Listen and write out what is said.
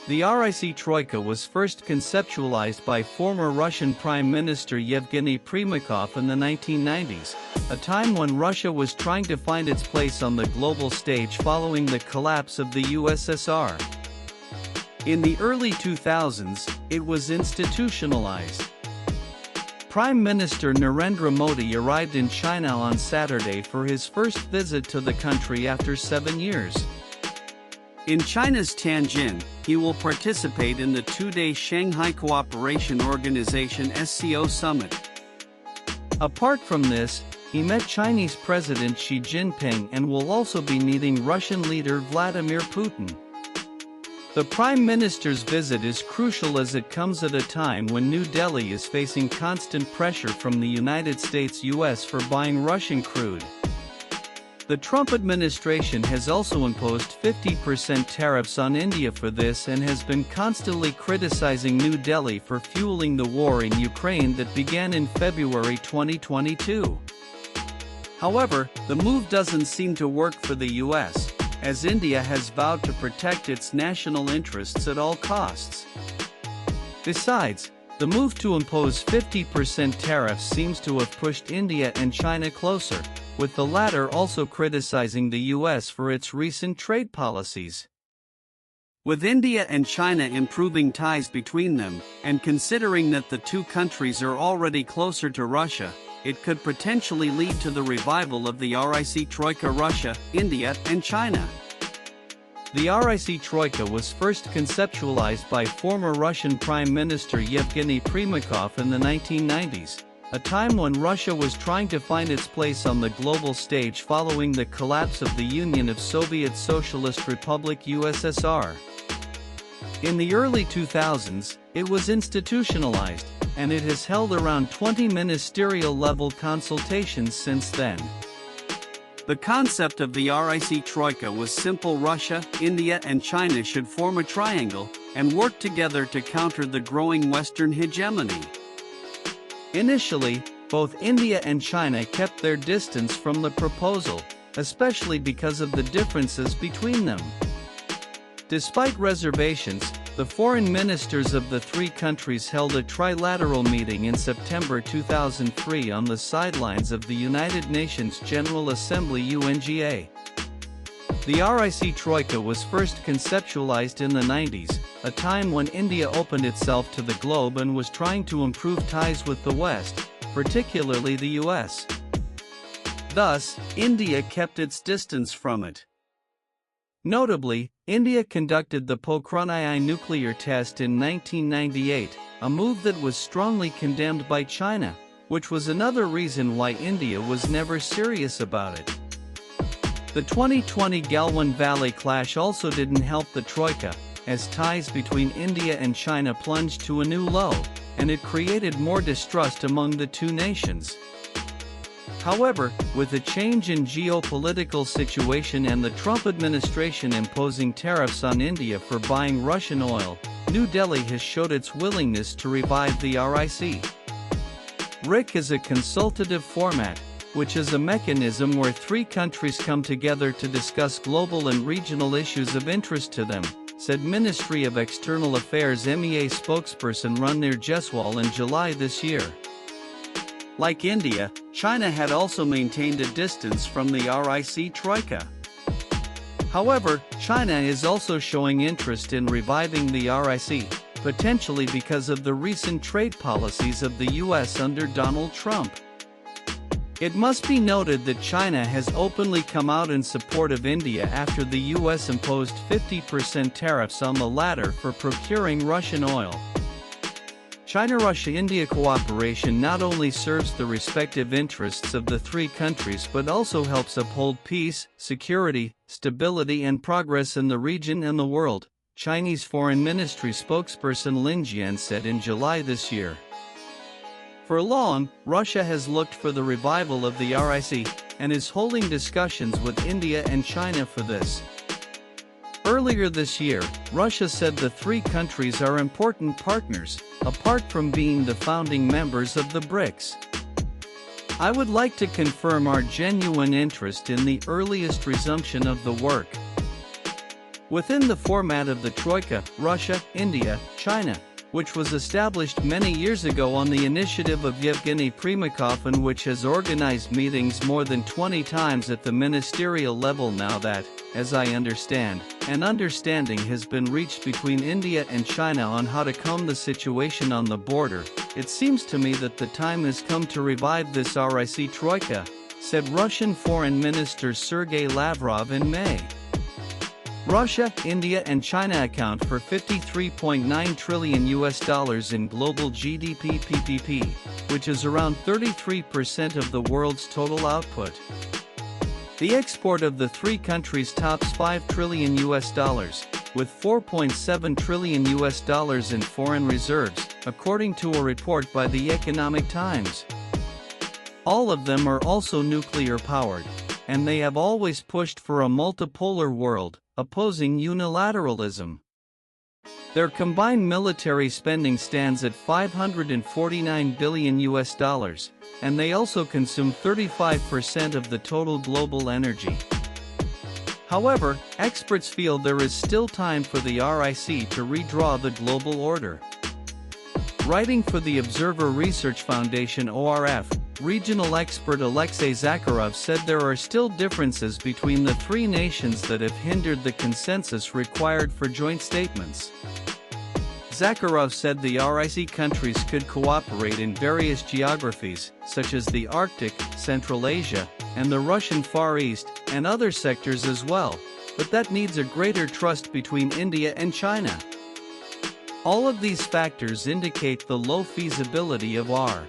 The RIC troika was first conceptualized by former Russian Prime Minister Yevgeny Primakov in the 1990s, a time when Russia was trying to find its place on the global stage following the collapse of the USSR. In the early 2000s, it was institutionalized. Prime Minister Narendra Modi arrived in China on Saturday for his first visit to the country after 7 years. In China's Tianjin, he will participate in the two-day Shanghai Cooperation Organization SCO summit. Apart from this, he met Chinese President Xi Jinping and will also be meeting Russian leader Vladimir Putin. The Prime Minister's visit is crucial as it comes at a time when New Delhi is facing constant pressure from the United States-US for buying Russian crude. The Trump administration has also imposed 50% tariffs on India for this and has been constantly criticizing New Delhi for fueling the war in Ukraine that began in February 2022. However, the move doesn't seem to work for the US, as India has vowed to protect its national interests at all costs. Besides, the move to impose 50% tariffs seems to have pushed India and China closer, with the latter also criticizing the US for its recent trade policies. With India and China improving ties between them, and considering that the two countries are already closer to Russia, it could potentially lead to the revival of the RIC troika: Russia, India, and China. The RIC troika was first conceptualized by former Russian Prime Minister Yevgeny Primakov in the 1990s, a time when Russia was trying to find its place on the global stage following the collapse of the Union of Soviet Socialist Republic (USSR). In the early 2000s, it was institutionalized, and it has held around 20 ministerial-level consultations since then. The concept of the RIC troika was simple: Russia, India, and China should form a triangle and work together to counter the growing Western hegemony. Initially, both India and China kept their distance from the proposal, especially because of the differences between them. Despite reservations, the foreign ministers of the three countries held a trilateral meeting in September 2003 on the sidelines of the United Nations General Assembly (UNGA). The RIC troika was first conceptualized in the 90s, a time when India opened itself to the globe and was trying to improve ties with the West, particularly the US. Thus, India kept its distance from it. Notably, India conducted the Pokhran I nuclear test in 1998, a move that was strongly condemned by China, which was another reason why India was never serious about it. The 2020 Galwan Valley clash also didn't help the troika, as ties between India and China plunged to a new low, and it created more distrust among the two nations. However, with a change in geopolitical situation and the Trump administration imposing tariffs on India for buying Russian oil, New Delhi has showed its willingness to revive the RIC. RIC is a consultative format, which is a mechanism where three countries come together to discuss global and regional issues of interest to them, said Ministry of External Affairs MEA spokesperson Ranveer Jaiswal in July this year. Like India, China had also maintained a distance from the RIC troika. However, China is also showing interest in reviving the RIC, potentially because of the recent trade policies of the US under Donald Trump. It must be noted that China has openly come out in support of India after the US imposed 50% tariffs on the latter for procuring Russian oil. China-Russia-India cooperation not only serves the respective interests of the three countries but also helps uphold peace, security, stability and progress in the region and the world, Chinese Foreign Ministry spokesperson Lin Jian said in July this year. For long, Russia has looked for the revival of the RIC, and is holding discussions with India and China for this. Earlier this year, Russia said the three countries are important partners, apart from being the founding members of the BRICS. I would like to confirm our genuine interest in the earliest resumption of the work. within the format of the troika, Russia, India, China, which was established many years ago on the initiative of Yevgeny Primakov and which has organized meetings more than 20 times at the ministerial level. Now that, as I understand, an understanding has been reached between India and China on how to calm the situation on the border, it seems to me that the time has come to revive this RIC troika, said Russian Foreign Minister Sergei Lavrov in May. Russia, India and China account for $53.9 trillion in global GDP (PPP), which is around 33% of the world's total output. The export of the three countries tops $5 trillion, with $4.7 trillion in foreign reserves, according to a report by the Economic Times. All of them are also nuclear-powered, and they have always pushed for a multipolar world, opposing unilateralism. Their combined military spending stands at $549 billion, and they also consume 35% of the total global energy. However, experts feel there is still time for the RIC to redraw the global order. Writing for the Observer Research Foundation (ORF), regional expert Alexei Zakharov said there are still differences between the three nations that have hindered the consensus required for joint statements. Zakharov said the RIC countries could cooperate in various geographies, such as the Arctic, Central Asia, and the Russian Far East, and other sectors as well, but that needs a greater trust between India and China. All of these factors indicate the low feasibility of R.